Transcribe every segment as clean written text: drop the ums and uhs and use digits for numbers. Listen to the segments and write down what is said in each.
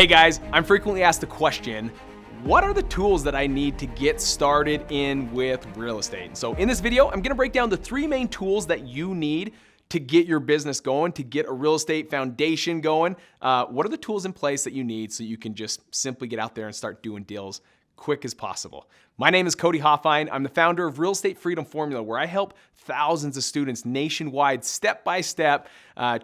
Hey guys, I'm frequently asked the question, what are the tools that I need to get started in with real estate? And so in this video, I'm gonna break down the 3 main tools that you need to get your business going, to get a real estate foundation going. What are the tools in place that you need so you can just simply get out there and start doing deals quick as possible? My name is Cody Hoffine. I'm the founder of Real Estate Freedom Formula, where I help thousands of students nationwide, step by step,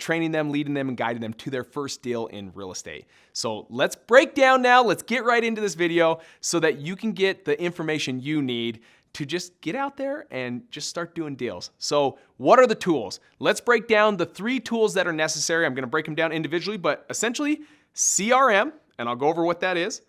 training them, leading them, and guiding them to their first deal in real estate. So let's break down now. Let's get right into this video so that you can get the information you need to just get out there and just start doing deals. So what are the tools? Let's break down the 3 tools that are necessary. I'm gonna break them down individually, but essentially CRM, and I'll go over what that is.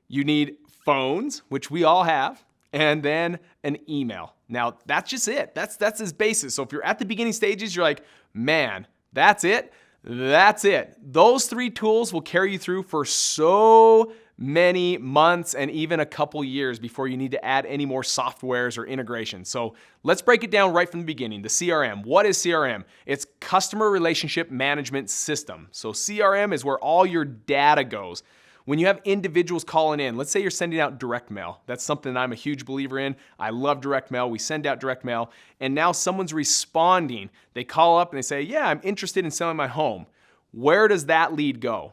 You need phones, which we all have, and then an email. Now, that's just it. That's as basic. So if you're at the beginning stages, you're like, man, that's it. That's it. Those 3 tools will carry you through for so many months and even a couple years before you need to add any more softwares or integrations. So let's break it down right from the beginning. The CRM. What is CRM? It's Customer Relationship Management System. So CRM is where all your data goes. When you have individuals calling in, let's say you're sending out direct mail. That's something that I'm a huge believer in. I love direct mail. We send out direct mail, and now someone's responding. They call up and they say, yeah, I'm interested in selling my home. Where does that lead go?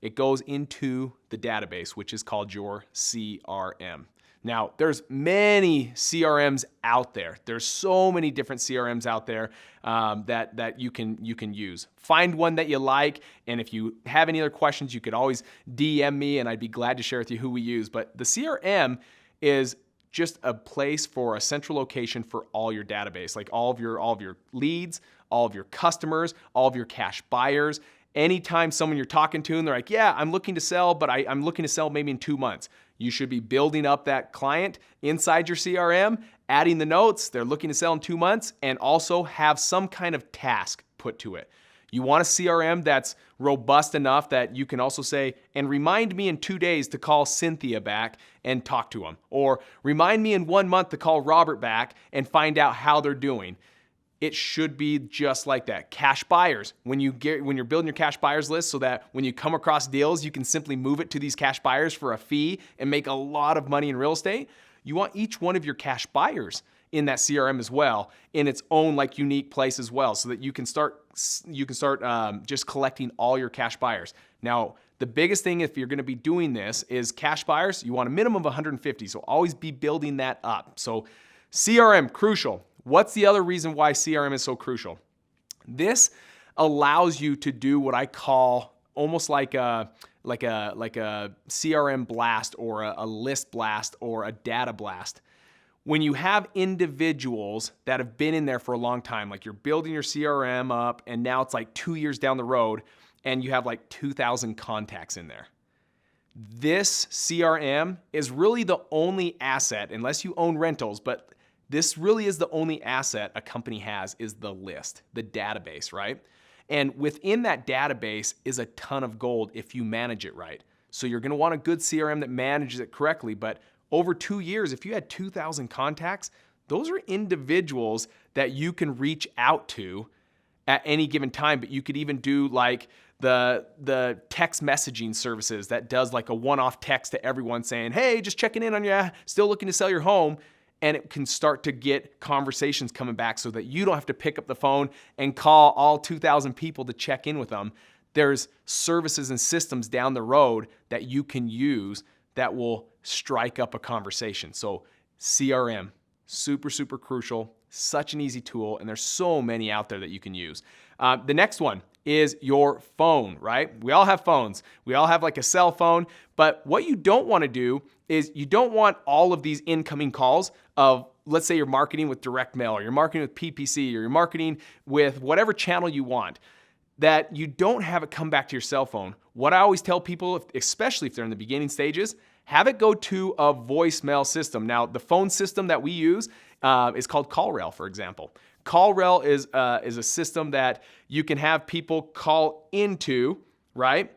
It goes into the database, which is called your CRM. Now, there's many CRMs out there. There's so many different CRMs out there that you can use. Find one that you like, and if you have any other questions, you could always DM me, and I'd be glad to share with you who we use. But the CRM is just a place for a central location for all your database, like all of your leads, all of your customers, all of your cash buyers. Anytime someone you're talking to and they're like, yeah, I'm looking to sell, but I'm looking to sell maybe in 2 months. You should be building up that client inside your CRM, adding the notes, they're looking to sell in 2 months, and also have some kind of task put to it. You want a CRM that's robust enough that you can also say, and remind me in 2 days to call Cynthia back and talk to them. Or remind me in 1 month to call Robert back and find out how they're doing. It should be just like that. Cash buyers, when you're building your cash buyers list so that when you come across deals, you can simply move it to these cash buyers for a fee and make a lot of money in real estate. You want each one of your cash buyers in that CRM as well, in its own like unique place as well, so that you can start just collecting all your cash buyers. Now, the biggest thing if you're gonna be doing this is cash buyers, you want a minimum of 150, so always be building that up. So CRM, crucial. What's the other reason why CRM is so crucial? This allows you to do what I call almost like a CRM blast or a list blast or a data blast. When you have individuals that have been in there for a long time, like you're building your CRM up and now it's like 2 years down the road and you have like 2,000 contacts in there. This CRM is really the only asset, unless you own rentals, but this really is the only asset a company has, is the list, the database, right? And within that database is a ton of gold if you manage it right. So you're gonna want a good CRM that manages it correctly, but over 2 years, if you had 2,000 contacts, those are individuals that you can reach out to at any given time, but you could even do like the text messaging services that does like a one-off text to everyone saying, hey, just checking in on you, still looking to sell your home. And it can start to get conversations coming back so that you don't have to pick up the phone and call all 2,000 people to check in with them. There's services and systems down the road that you can use that will strike up a conversation. So CRM, super, super crucial, such an easy tool, and there's so many out there that you can use. The next one is your phone, right? We all have phones. We all have like a cell phone, but what you don't want to do is you don't want all of these incoming calls of, let's say you're marketing with direct mail or you're marketing with PPC or you're marketing with whatever channel you want, that you don't have it come back to your cell phone. What I always tell people, especially if they're in the beginning stages, have it go to a voicemail system. Now, the phone system that we use is called CallRail, for example. CallRail is a system that you can have people call into, right?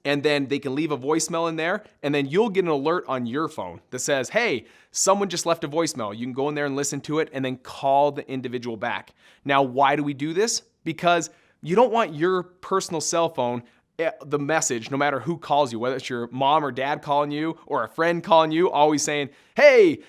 And then they can leave a voicemail in there, and then you'll get an alert on your phone that says, hey, someone just left a voicemail. You can go in there and listen to it and then call the individual back. Now, why do we do this? Because you don't want your personal cell phone the message, no matter who calls you, whether it's your mom or dad calling you or a friend calling you, always saying, hey,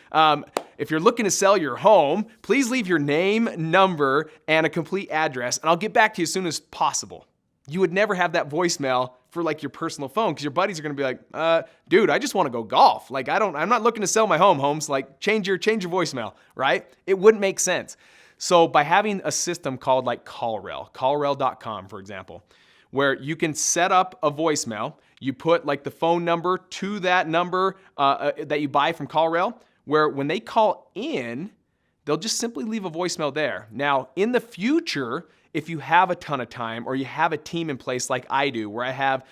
if you're looking to sell your home, please leave your name, number, and a complete address, and I'll get back to you as soon as possible. You would never have that voicemail for like your personal phone, because your buddies are gonna be like, dude, I just wanna go golf. Like, I'm not looking to sell my home, Holmes. Like, change your voicemail, right? It wouldn't make sense. So by having a system called like callrel.com, for example, where you can set up a voicemail, you put like the phone number to that number that you buy from CallRail, where when they call in, they'll just simply leave a voicemail there. Now, in the future, if you have a ton of time or you have a team in place like I do, where I have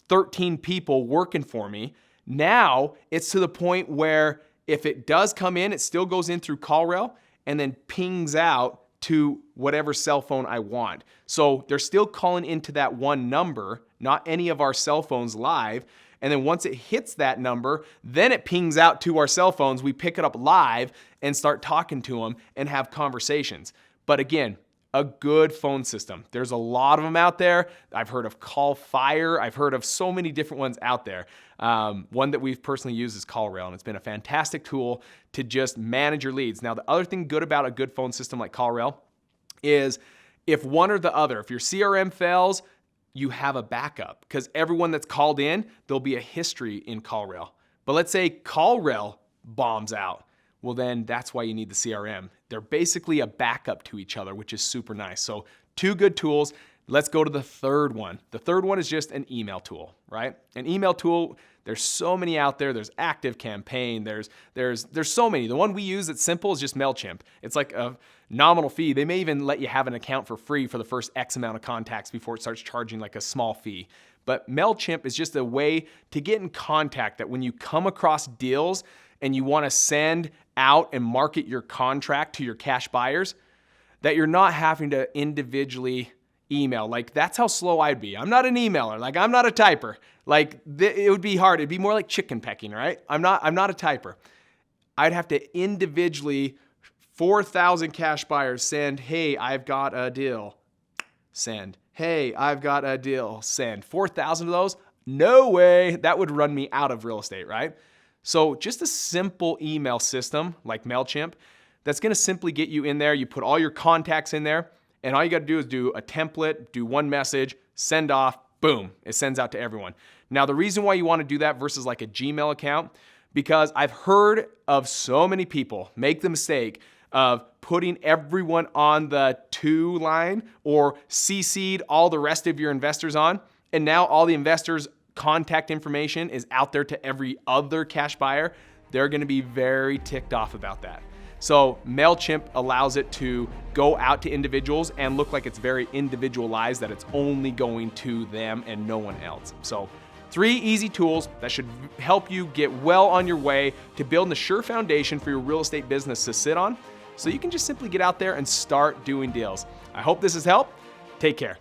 13 people working for me, now it's to the point where if it does come in, it still goes in through CallRail and then pings out to whatever cell phone I want. So they're still calling into that one number, not any of our cell phones live. And then once it hits that number, then it pings out to our cell phones. We pick it up live and start talking to them and have conversations. But again, a good phone system. There's a lot of them out there. I've heard of Call Fire. I've heard of so many different ones out there. One that we've personally used is CallRail, and it's been a fantastic tool to just manage your leads. Now, the other thing good about a good phone system like CallRail is if one or the other, if your CRM fails, you have a backup, because everyone that's called in, there'll be a history in CallRail. But let's say CallRail bombs out. Well, then that's why you need the CRM. They're basically a backup to each other, which is super nice. So 2 good tools. Let's go to the third one. The third one is just an email tool, right? An email tool, there's so many out there. There's ActiveCampaign, there's so many. The one we use that's simple is just MailChimp. It's like a nominal fee. They may even let you have an account for free for the first X amount of contacts before it starts charging like a small fee. But MailChimp is just a way to get in contact that when you come across deals and you want to send out and market your contract to your cash buyers, that you're not having to individually email. Like, that's how slow I'd be. I'm not an emailer. Like, I'm not a typer. Like, it would be hard. It'd be more like chicken pecking, right? I'm not a typer. I'd have to individually, 4,000 cash buyers send, hey, I've got a deal. Send. Hey, I've got a deal. Send. 4,000 of those? No way. That would run me out of real estate, right? So just a simple email system like MailChimp, that's gonna simply get you in there. You put all your contacts in there, and all you gotta do is do a template, do one message, send off, boom, it sends out to everyone. Now, the reason why you wanna do that versus like a Gmail account, because I've heard of so many people make the mistake of putting everyone on the to line or CC'd all the rest of your investors on, and now all the investors' contact information is out there to every other cash buyer. They're gonna be very ticked off about that. So MailChimp allows it to go out to individuals and look like it's very individualized, that it's only going to them and no one else. So 3 easy tools that should help you get well on your way to building a sure foundation for your real estate business to sit on, so you can just simply get out there and start doing deals. I hope this has helped. Take care.